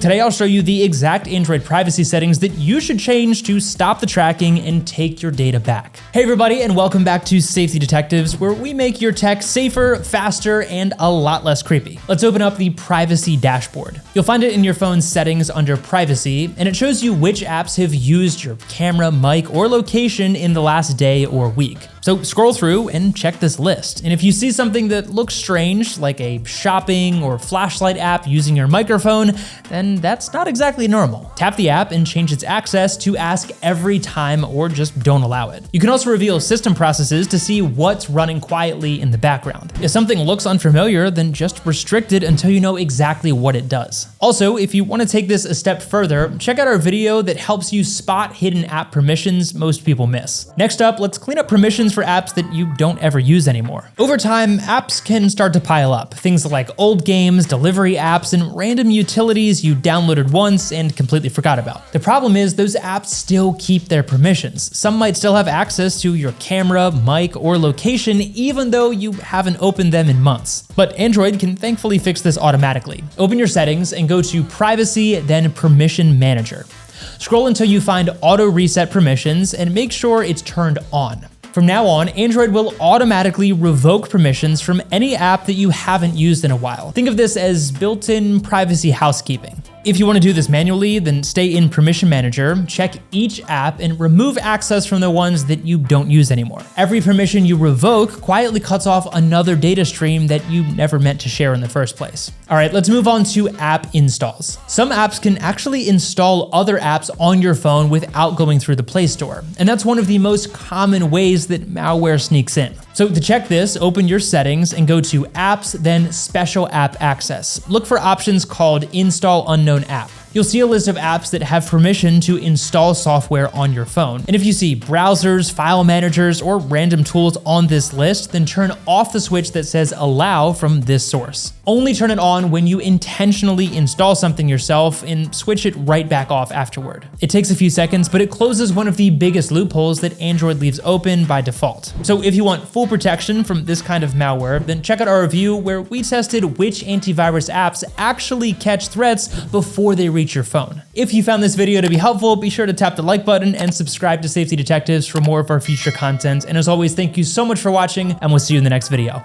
Today I'll show you the exact Android privacy settings that you should change to stop the tracking and take your data back. Hey everybody, and welcome back to Safety Detectives, where we make your tech safer, faster, and a lot less creepy. Let's open up the privacy dashboard. You'll find it in your phone's settings under privacy, and it shows you which apps have used your camera, mic, or location in the last day or week. So scroll through and check this list. And if you see something that looks strange, like a shopping or flashlight app using your microphone, then that's not exactly normal. Tap the app and change its access to ask every time or just don't allow it. You can also reveal system processes to see what's running quietly in the background. If something looks unfamiliar, then just restrict it until you know exactly what it does. Also, if you want to take this a step further, check out our video that helps you spot hidden app permissions most people miss. Next up, let's clean up permissions for apps that you don't ever use anymore. Over time, apps can start to pile up. Things like old games, delivery apps, and random utilities you downloaded once and completely forgot about. The problem is those apps still keep their permissions. Some might still have access to your camera, mic, or location even though you haven't opened them in months. But Android can thankfully fix this automatically. Open your settings and go to Privacy, then Permission Manager. Scroll until you find Auto Reset Permissions and make sure it's turned on. From now on, Android will automatically revoke permissions from any app that you haven't used in a while. Think of this as built-in privacy housekeeping. If you want to do this manually, then stay in Permission Manager, check each app, and remove access from the ones that you don't use anymore. Every permission you revoke quietly cuts off another data stream that you never meant to share in the first place. All right, let's move on to app installs. Some apps can actually install other apps on your phone without going through the Play Store, and that's one of the most common ways that malware sneaks in. So to check this, open your settings and go to Apps, then Special App Access. Look for options called Install Unknown App. You'll see a list of apps that have permission to install software on your phone. And if you see browsers, file managers, or random tools on this list, then turn off the switch that says Allow from this source. Only turn it on when you intentionally install something yourself and switch it right back off afterward. It takes a few seconds, but it closes one of the biggest loopholes that Android leaves open by default. So if you want full protection from this kind of malware, then check out our review where we tested which antivirus apps actually catch threats before they reach your phone. If you found this video to be helpful, be sure to tap the like button and subscribe to Safety Detectives for more of our future content. And as always, thank you so much for watching, and we'll see you in the next video.